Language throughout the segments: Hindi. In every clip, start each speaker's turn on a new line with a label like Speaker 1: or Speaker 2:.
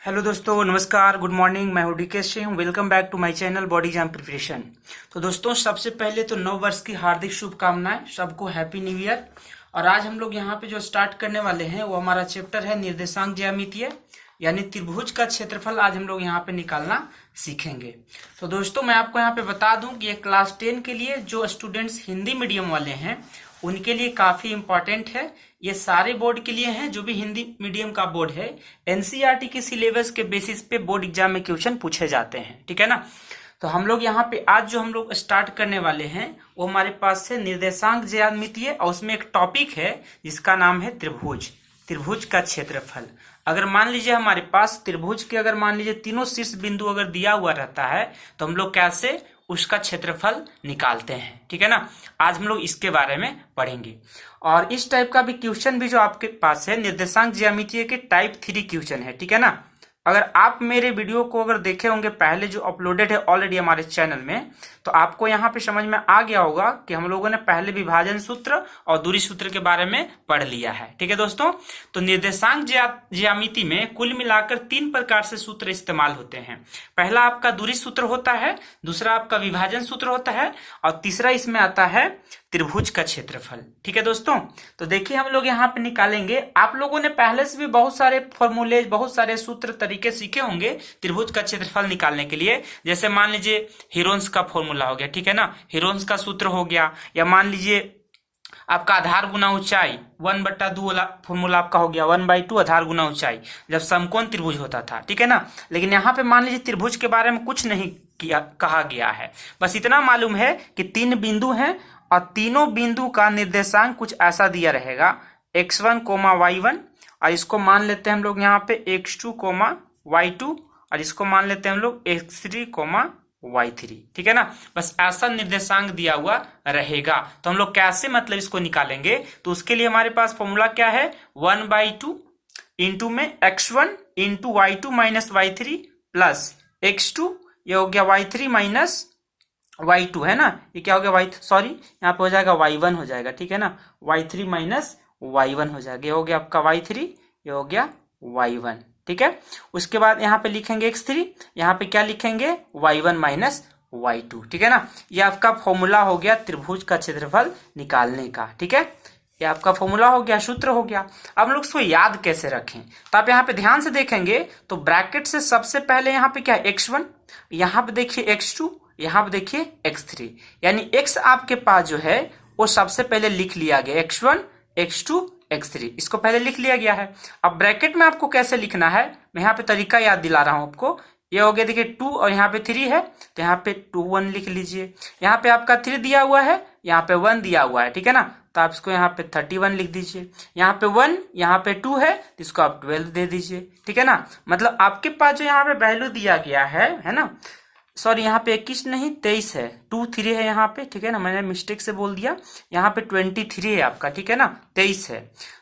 Speaker 1: हेलो दोस्तों, नमस्कार, गुड मॉर्निंग। मैं हूं DK Singh. Welcome back to my channel body exam preparation. तो दोस्तों, सबसे पहले तो नव वर्ष की हार्दिक शुभकामनाएं, सबको हैप्पी न्यू ईयर। और आज हम लोग यहाँ पे जो स्टार्ट करने वाले हैं वो हमारा चैप्टर है निर्देशांक ज्यामितीय, यानी त्रिभुज का क्षेत्रफल। आज हम लोग यहाँ पे निकालना सीखेंगे। तो दोस्तों, मैं आपको यहाँ पे बता दूं कि ये क्लास 10 के लिए जो स्टूडेंट्स हिंदी मीडियम वाले हैं उनके लिए काफी इंपॉर्टेंट है। ये सारे बोर्ड के लिए हैं, जो भी हिंदी मीडियम का बोर्ड है। एनसीईआरटी के सिलेबस के बेसिस पे बोर्ड एग्जाम में क्वेश्चन पूछे जाते हैं, ठीक है ना। तो हम लोग यहाँ पे आज जो हम लोग स्टार्ट करने वाले हैं वो हमारे पास है निर्देशांक ज्यामितीय, और उसमें एक टॉपिक है जिसका नाम है त्रिभुज। त्रिभुज का क्षेत्रफल। अगर मान लीजिए हमारे पास त्रिभुज के अगर मान लीजिए तीनों शीर्ष बिंदु अगर दिया हुआ रहता है तो हम लोग कैसे उसका क्षेत्रफल निकालते हैं, ठीक है ना। आज हम लोग इसके बारे में पढ़ेंगे। और इस टाइप का भी क्वेश्चन भी जो आपके पास है निर्देशांक ज्यामितीय के टाइप 3 क्वेश्चन है, ठीक है ना। अगर आप मेरे वीडियो को अगर देखे होंगे पहले जो अपलोडेड है ऑलरेडी हमारे चैनल में, तो आपको यहाँ पे समझ में आ गया होगा कि हम लोगों ने पहले विभाजन सूत्र और दूरी सूत्र के बारे में पढ़ लिया है, ठीक है दोस्तों। तो निर्देशांक ज्यामिति में कुल मिलाकर 3 प्रकार से सूत्र इस्तेमाल होते हैं। पहला आपका दूरी सूत्र होता है, दूसरा आपका विभाजन सूत्र होता है, और तीसरा इसमें आता है त्रिभुज का क्षेत्रफल, ठीक है दोस्तों। तो देखिए हम लोग यहाँ पे निकालेंगे। आप लोगों ने पहले से भी बहुत सारे फॉर्मूले, बहुत सारे सूत्र तरीके सीखे होंगे त्रिभुज का क्षेत्रफल निकालने के लिए। जैसे मान लीजिए हीरोन्स का फॉर्मूला हो गया, ठीक है ना, हीरोन्स का सूत्र हो गया। या मान लीजिए आपका आधार गुना ऊंचाई 1/2 वाला फॉर्मूला आपका हो गया, 1/2 आधार गुना ऊंचाई, जब समकोण त्रिभुज होता था, ठीक है ना। लेकिन यहाँ पे मान लीजिए त्रिभुज के बारे में कुछ नहीं कहा गया है। बस इतना मालूम है कि 3 बिंदु हैं और तीनों बिंदु का निर्देशांक कुछ ऐसा दिया रहेगा, x1, y1, और इसको मान लेते हैं हम लोग यहाँ पे x2, y2, और इसको मान लेते हैं हम लोग x3, y3, ठीक है ना। बस ऐसा निर्देशांक दिया हुआ रहेगा। तो हम लोग कैसे मतलब इसको निकालेंगे, तो उसके लिए हमारे पास फॉर्मूला क्या है, 1/2 इंटू में x1 into y2 minus y3 plus x2, ये हो गया y3 माइनस y2, है ना। ये क्या हो गया यहाँ पे हो जाएगा y1 हो जाएगा, ठीक है ना। y3 माइनस y1 हो जाएगा, ये हो गया आपका y3, ये हो गया y1, ठीक है। उसके बाद यहाँ पे लिखेंगे x3, यहाँ पे क्या लिखेंगे y1 माइनस y2, ठीक है ना। ये आपका फॉर्मूला हो गया त्रिभुज का क्षेत्रफल निकालने का, ठीक है। ये आपका फॉर्मूला हो गया, सूत्र हो गया। अब हम लोग इसको याद कैसे रखें, तो आप यहाँ पे ध्यान से देखेंगे तो ब्रैकेट से सबसे पहले यहाँ पे क्या है x1, यहाँ पे देखिए x2, यहाँ पे देखिए x3, यानी x आपके पास जो है वो सबसे पहले लिख लिया गया, x1, x2, x3, इसको पहले लिख लिया गया है। अब ब्रैकेट में आपको कैसे लिखना है, मैं यहाँ पे तरीका याद दिला रहा हूं आपको। ये हो गया देखिए 2 और यहाँ पे 3 है, तो यहाँ पे 2 1 लिख लीजिए। यहाँ पे आपका 3 दिया हुआ है, यहाँ पे 1 दिया हुआ है, ठीक है ना। तो आप इसको यहाँ पे 31 लिख दीजिए। यहाँ पे 1, यहाँ पे 2 है, तो इसको आप 12 दे दीजिए, ठीक है ना। मतलब आपके पास जो यहाँ पे वैल्यू दिया गया है ना, सॉरी यहाँ पे 21 नहीं 23 है, 2 3 है यहाँ पे, ठीक है ना, मैंने मिस्टेक से बोल दिया। यहाँ पे 23 है आपका, ठीक है ना, 23 है।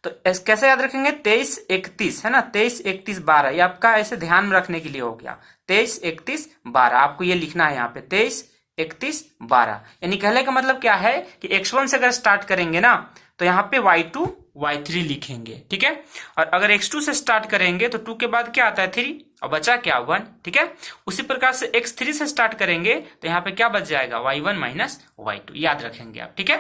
Speaker 1: तो कैसे याद रखेंगे, 23 31 है ना, 23 31 12, ये आपका ऐसे ध्यान में रखने के लिए हो गया। 23 31 12 आपको ये लिखना है यहाँ पे, 23 31 12। यानी कहने का मतलब क्या है कि x1 से अगर स्टार्ट करेंगे ना तो यहाँ पे y2 y3 लिखेंगे, ठीक है। और अगर x2 से स्टार्ट करेंगे तो 2 के बाद क्या आता है 3, और बचा क्या 1, ठीक है। उसी प्रकार से x3 से स्टार्ट करेंगे तो यहाँ पे क्या बच जाएगा y1 माइनस y2, याद रखेंगे आप, ठीक है।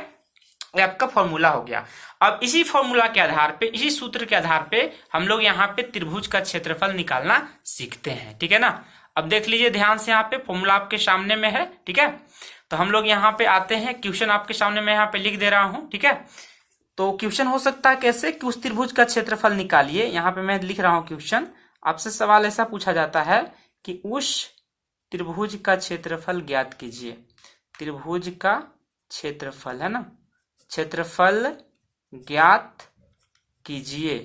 Speaker 1: ये आपका फॉर्मूला हो गया। अब इसी फॉर्मूला के आधार पे, इसी सूत्र के आधार पे हम लोग यहाँ पे त्रिभुज का क्षेत्रफल निकालना सीखते हैं, ठीक है ना। अब देख लीजिए ध्यान से, यहाँ पे फॉर्मूला आपके सामने में है, ठीक है। तो हम लोग यहाँ पे आते हैं, क्वेश्चन आपके सामने मैं यहाँ पे लिख दे रहा हूँ, ठीक है। तो क्वेश्चन हो सकता है कैसे कि उस त्रिभुज का क्षेत्रफल निकालिए। यहाँ पे मैं लिख रहा हूँ क्वेश्चन, आपसे सवाल ऐसा पूछा जाता है कि उस त्रिभुज का क्षेत्रफल ज्ञात कीजिए। त्रिभुज का क्षेत्रफल है ना, क्षेत्रफल ज्ञात कीजिए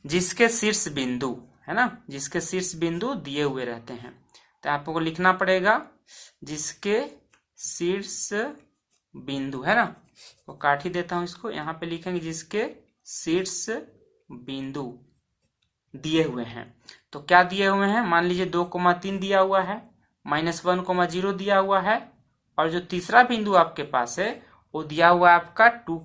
Speaker 1: जिसके शीर्ष बिंदु है ना, जिसके शीर्ष बिंदु दिए हुए रहते हैं। तो आपको लिखना पड़ेगा जिसके शीर्ष बिंदु है ना, तो काट ही देता हूं इसको। यहाँ पे लिखेंगे जिसके शीर्ष बिंदु दिए हुए हैं। तो क्या दिए हुए हैं, मान लीजिए 2,3 दिया हुआ है, -1,0 दिया हुआ है, और जो तीसरा बिंदु आपके पास है वो दिया हुआ है आपका 2,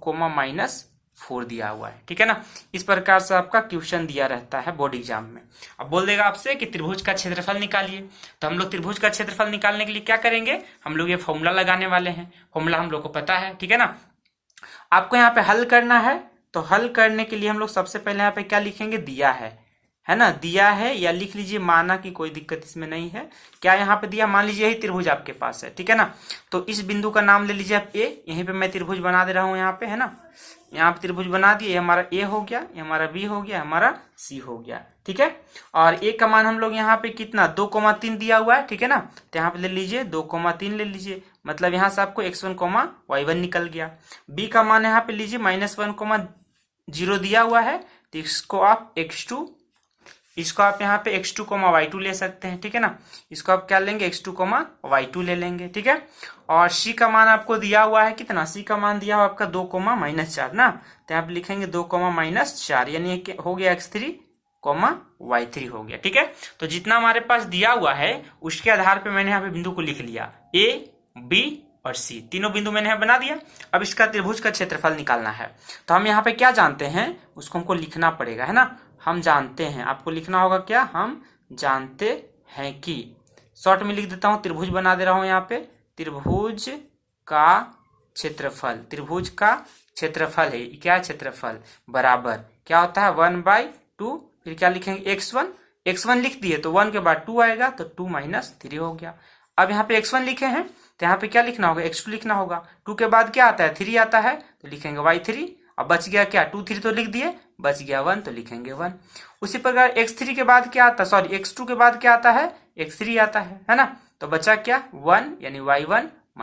Speaker 1: 4 दिया हुआ है, ठीक है ना। इस प्रकार से आपका क्वेश्चन दिया रहता है बोर्ड एग्जाम में। अब बोल देगा आपसे कि त्रिभुज का क्षेत्रफल निकालिए, तो हम लोग त्रिभुज का क्षेत्रफल निकालने के लिए क्या करेंगे, हम लोग ये फॉर्मूला लगाने वाले हैं। फॉर्मूला हम लोग को पता है, ठीक है ना। आपको यहाँ पे हल करना है, तो हल करने के लिए हम लोग सबसे पहले यहाँ पे क्या लिखेंगे, दिया है ना, दिया है, या लिख लीजिए माना कि कोई दिक्कत इसमें नहीं है। क्या यहाँ पे दिया, मान लीजिए यही त्रिभुज आपके पास है, ठीक है ना। तो इस बिंदु का नाम ले लीजिए आप ए, यहीं पे मैं त्रिभुज बना दे रहा हूँ यहाँ पे, है ना। यहाँ पे त्रिभुज बना दिए, ये हमारा ए हो गया, ये हमारा बी हो गया, हमारा सी हो गया, ठीक है। और ए का मान हम लोग यहाँ पे कितना 2,3 दिया हुआ है, ठीक है ना। तो यहाँ पे ले लीजिए 2,3 ले लीजिए, मतलब यहाँ से आपको x1, y1 निकल गया। बी का मान यहाँ पे लीजिए -1,0 दिया हुआ है, तो इसको आप x2, इसको आप यहाँ पे x2, y2 ले सकते हैं, ठीक है ना। इसको आप क्या लेंगे, x2, y2 ले लेंगे, ठीक है। और c का मान आपको दिया हुआ है कितना, c का मान दिया हुआ आपका 2, -4 ना, तो यहाँ पे लिखेंगे 2, -4, यानी हो गया x3, y3 हो गया, ठीक है। तो जितना हमारे पास दिया हुआ है उसके आधार पे मैंने यहाँ पे बिंदु को लिख लिया, a, b और c, तीनों बिंदु मैंने यहाँ बना दिया। अब इसका त्रिभुज का क्षेत्रफल निकालना है, तो हम यहाँ पे क्या जानते हैं उसको हमको लिखना पड़ेगा, है ना। हम जानते हैं, आपको लिखना होगा क्या, हम जानते हैं कि, शॉर्ट में लिख देता हूं, त्रिभुज बना दे रहा हूं यहाँ पे, त्रिभुज का क्षेत्रफल, त्रिभुज का क्षेत्रफल है क्या, क्षेत्रफल बराबर क्या होता है 1/2, फिर क्या लिखेंगे x1 लिख दिए तो 1 के बाद 2 आएगा, तो 2 - 3 हो गया। अब यहाँ पे x1 लिखे हैं, तो यहाँ पे क्या लिखना होगा, x2 लिखना होगा, 2 के बाद क्या आता है 3 आता है, तो लिखेंगे y3। अब बच गया क्या, 2, 3 तो लिख दिए, बच गया 1, तो लिखेंगे 1। उसी प्रकार x3 के बाद क्या आता है, सॉरी x2 के बाद क्या आता है, x3 आता है ना। तो बचा क्या 1, यानी y1 -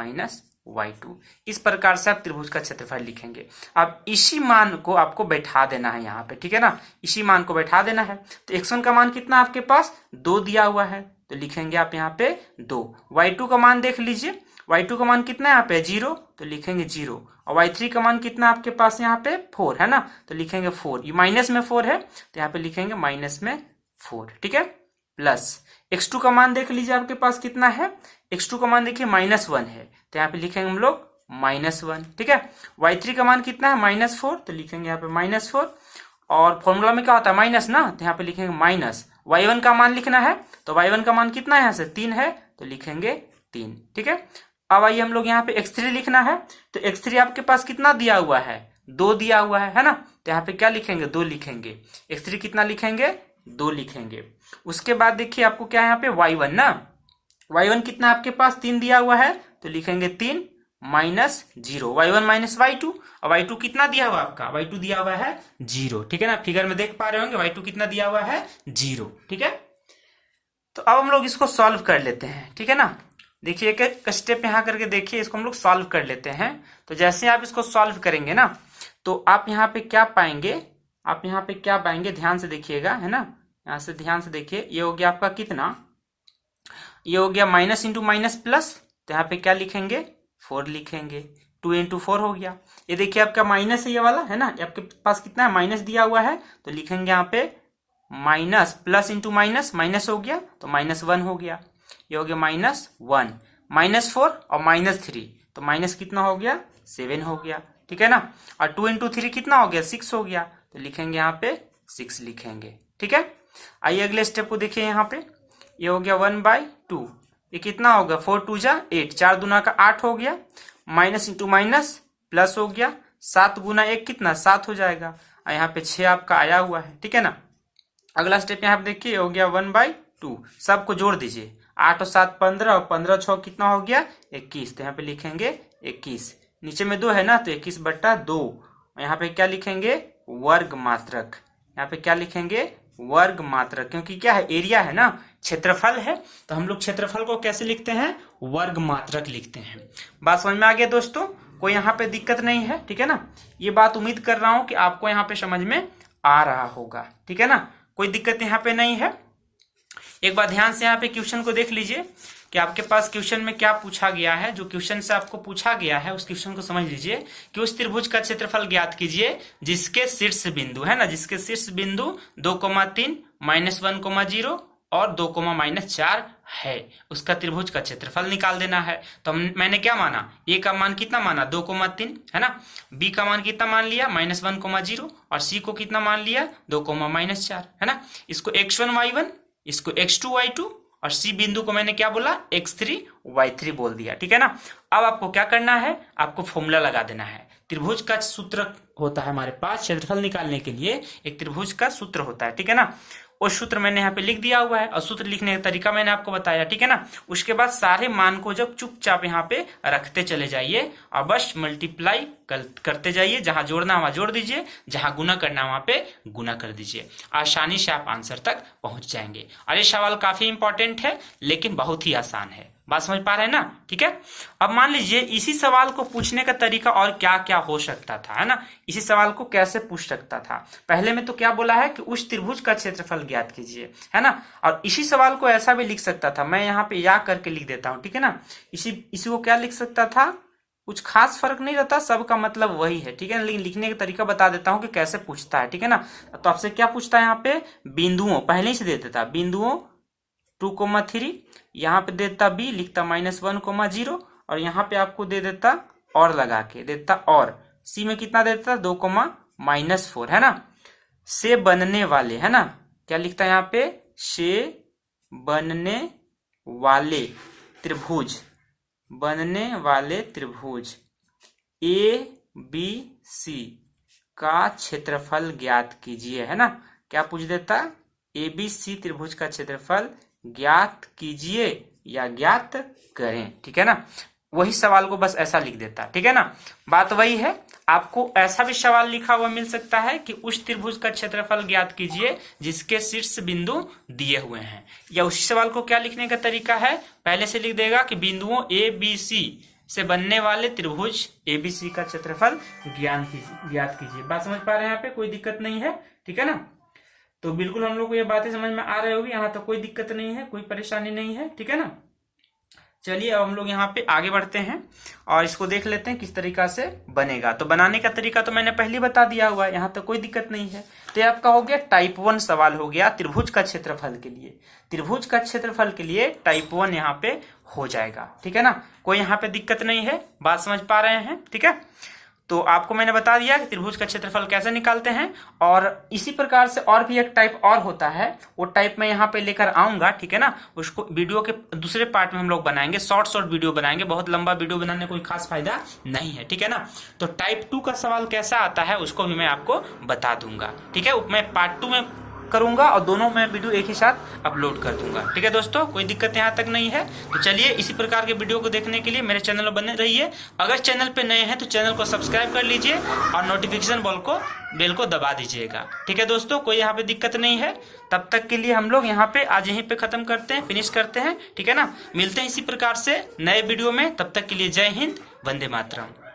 Speaker 1: y2। इस प्रकार से आप त्रिभुज का क्षेत्रफल लिखेंगे। अब इसी मान को आपको बैठा देना है यहाँ पे, ठीक है ना, इसी मान को बैठा देना है। तो x1 का मान कितना आपके पास 2 दिया हुआ है, तो लिखेंगे आप यहाँ पे 2। y2 का मान देख लीजिए, y2 का मान कितना है यहाँ पे 0, तो लिखेंगे 0। और y3 का मान कितना आपके पास यहाँ पे 4 है ना, तो लिखेंगे 4। ये माइनस में 4 है, तो यहाँ पे लिखेंगे -4, ठीक है। प्लस x2 का मान देख लीजिए आपके पास कितना है, x2 का मान देखिए -1 है, तो यहाँ पे लिखेंगे हम लोग -1, ठीक है। y3 का मान कितना है -4, तो लिखेंगे यहाँ पे -4। और फॉर्मूला में क्या होता है माइनस ना, तो यहाँ पे लिखेंगे माइनस। y1 का मान लिखना है, तो y1 का मान कितना है यहाँ से 3 है, तो लिखेंगे 3, ठीक है। अब आइए हम लोग यहाँ पे x3 लिखना है, तो x3 आपके पास कितना दिया हुआ है 2 दिया हुआ है ना, तो यहाँ पे क्या लिखेंगे 2 लिखेंगे। x3 कितना लिखेंगे 2 लिखेंगे। उसके बाद देखिए आपको क्या है यहाँ पे y1 ना, y1 कितना आपके पास 3 दिया हुआ है, तो लिखेंगे 3 -0, y1 - y2। और y2 कितना दिया हुआ आपका, y2 दिया हुआ है 0, ठीक है ना। फिगर में देख पा रहे होंगे y2 कितना दिया हुआ है 0, ठीक है। तो अब हम लोग इसको सॉल्व कर लेते हैं, ठीक है ना। देखिए एक स्टेप यहाँ करके देखिए, इसको हम लोग सॉल्व कर लेते हैं। तो जैसे आप इसको सॉल्व करेंगे ना, तो आप यहाँ पे क्या पाएंगे, आप यहाँ पे क्या पाएंगे ध्यान से देखिएगा, है ना। यहाँ से ध्यान से देखिए, ये हो गया आपका कितना, ये हो गया माइनस इंटू माइनस प्लस, तो यहाँ पे क्या लिखेंगे 4 लिखेंगे, 2 × 4 हो गया। ये देखिए आपका माइनस है ये वाला, है ना, ये आपके पास कितना है माइनस दिया हुआ है, तो लिखेंगे यहाँ पे minus, plus into minus, minus हो गया तो -1 हो गया, ये हो गया -1, -4 और -3, तो माइनस कितना हो गया 7 हो गया, ठीक है ना। और 2 × 3 कितना हो गया 6 हो गया, तो लिखेंगे यहाँ पे 6 लिखेंगे, ठीक है। आइए अगले स्टेप को देखिए, यहाँ पे ये हो गया 1/2, ये कितना होगा 4 × 2 = 8, 4 दूना का 8 हो गया, माइनस इंटू माइनस प्लस हो गया, 7 × 1 कितना 7 हो जाएगा, और यहाँ पे 6 आपका आया हुआ है, ठीक है ना। अगला स्टेप यहाँ पे देखिए हो गया 1/2, सबको जोड़ दीजिए, 8 और 7 15, और 15 6 कितना हो गया 21, तो यहाँ पे लिखेंगे 21, नीचे में 2 है ना, तो 21/2। यहाँ पे क्या लिखेंगे वर्ग मात्रक, यहाँ पे क्या लिखेंगे वर्ग मात्रक, क्योंकि क्या है एरिया है ना, क्षेत्रफल है, तो हम लोग क्षेत्रफल को कैसे लिखते हैं वर्ग मात्रक लिखते हैं। बात समझ में आ गया दोस्तों, कोई यहाँ पे दिक्कत नहीं है, ठीक है ना। ये बात उम्मीद कर रहा हूं कि आपको यहाँ पे समझ में आ रहा होगा, ठीक है ना, कोई दिक्कत यहाँ पे नहीं है। एक बार ध्यान से यहाँ पे क्वेश्चन को देख लीजिए कि आपके पास क्वेश्चन में क्या पूछा गया है। जो क्वेश्चन से आपको पूछा गया है उस क्वेश्चन को समझ लीजिए कि उस त्रिभुज का क्षेत्रफल ज्ञात कीजिए जिसके शीर्ष बिंदु है ना, जिसके शीर्ष बिंदु 2,3 -1,0 और 2 कोमा -4 है, उसका त्रिभुज का क्षेत्रफल निकाल देना है। तो मैंने क्या माना, ए का मान कितना माना 2,3 है ना, बी का मान कितना मान लिया -1,0 और सी को कितना मान लिया 2 -4 है ना। इसको x1 y1, इसको x2 y2 और सी बिंदु को मैंने क्या बोला x3 y3 बोल दिया, ठीक है ना। अब आपको क्या करना है, आपको फॉर्मूला लगा देना है। त्रिभुज का सूत्र होता है हमारे पास, क्षेत्रफल निकालने के लिए एक त्रिभुज का सूत्र होता है, ठीक है ना। वो सूत्र मैंने यहाँ पे लिख दिया हुआ है और सूत्र लिखने का तरीका मैंने आपको बताया, ठीक है ना। उसके बाद सारे मान को जब चुपचाप यहाँ पे रखते चले जाइए और बस मल्टीप्लाई करते जाइए, जहां जोड़ना वहां जोड़ दीजिए, जहां गुना करना वहां पे गुना कर दीजिए। आसानी से आप आंसर तक पहुंच जाएंगे। और ये सवाल काफी इंपॉर्टेंट है लेकिन बहुत ही आसान है, बात समझ पा रहे हैं ना, ठीक है। अब मान लीजिए इसी सवाल को पूछने का तरीका और क्या क्या हो सकता था, है ना। इसी सवाल को कैसे पूछ सकता था, पहले में तो क्या बोला है कि उस त्रिभुज का क्षेत्रफल ज्ञात कीजिए, है ना। और इसी सवाल को ऐसा भी लिख सकता था, मैं यहाँ पे या करके लिख देता हूँ, ठीक है ना। इसी को क्या लिख सकता था, कुछ खास फर्क नहीं रहता, सबका मतलब वही है, ठीक है। लेकिन लिखने का तरीका बता देता हूँ कि कैसे पूछता है, ठीक है ना। तो आपसे क्या पूछता है यहाँ पे, बिंदुओं पहले ही से दे देता, बिंदुओं 2,3, यहाँ पे देता बी, लिखता -1,0 और यहाँ पे आपको दे देता और लगा के देता, और सी में कितना देता 2, -4 है ना। से बनने वाले, है ना, क्या लिखता है यहाँ पे, से बनने वाले त्रिभुज, बनने वाले त्रिभुज ABC का क्षेत्रफल ज्ञात कीजिए, है ना। क्या पूछ देता, ABC त्रिभुज का क्षेत्रफल ज्ञात कीजिए या ज्ञात करें, ठीक है ना। वही सवाल को बस ऐसा लिख देता, ठीक है ना। बात वही है, आपको ऐसा भी सवाल लिखा हुआ मिल सकता है कि उस त्रिभुज का क्षेत्रफल ज्ञात कीजिए जिसके शीर्ष बिंदु दिए हुए हैं। या उसी सवाल को क्या लिखने का तरीका है, पहले से लिख देगा कि बिंदुओं ABC से बनने वाले त्रिभुज ABC का क्षेत्रफल ज्ञात कीजिए। बात समझ पा रहे हैं, यहाँ पे कोई दिक्कत नहीं है, ठीक है ना। तो बिल्कुल हम लोग को ये बातें समझ में आ रही होगी, यहाँ तो कोई दिक्कत नहीं है, कोई परेशानी नहीं है, ठीक है ना। चलिए अब हम लोग यहाँ पे आगे बढ़ते हैं और इसको देख लेते हैं किस तरीका से बनेगा। तो बनाने का तरीका तो मैंने पहले बता दिया हुआ है, यहाँ तो कोई दिक्कत नहीं है। तो ये आपका हो गया टाइप 1 सवाल हो गया त्रिभुज का क्षेत्रफल के लिए। त्रिभुज का क्षेत्रफल के लिए टाइप 1 यहाँ पे हो जाएगा, ठीक है ना। कोई यहाँ पे दिक्कत नहीं है, बात समझ पा रहे हैं, ठीक है। तो आपको मैंने बता दिया कि त्रिभुज का क्षेत्रफल कैसे निकालते हैं। और इसी प्रकार से और भी एक टाइप और होता है, वो टाइप मैं यहाँ पे लेकर आऊंगा, ठीक है ना। उसको वीडियो के दूसरे पार्ट में हम लोग बनाएंगे, शॉर्ट वीडियो बनाएंगे, बहुत लंबा वीडियो बनाने कोई खास फायदा नहीं है, ठीक है ना। तो टाइप 2 का सवाल कैसा आता है उसको भी मैं आपको बता दूंगा, ठीक है। मैं पार्ट 2 में करूंगा और दोनों में वीडियो एक ही साथ अपलोड कर दूंगा, ठीक है दोस्तों, कोई दिक्कत यहाँ तक नहीं है। तो चलिए इसी प्रकार के वीडियो को देखने के लिए मेरे चैनल पर बने रहिए। अगर चैनल पे नए हैं तो चैनल को सब्सक्राइब कर लीजिए और नोटिफिकेशन बेल को दबा दीजिएगा, ठीक है दोस्तों, कोई यहाँ पे दिक्कत नहीं है। तब तक के लिए हम लोग यहाँ पे आज यहीं पे खत्म करते हैं, फिनिश करते हैं, ठीक है ना। मिलते हैं इसी प्रकार से नए वीडियो में, तब तक के लिए जय हिंद, वंदे मातरम।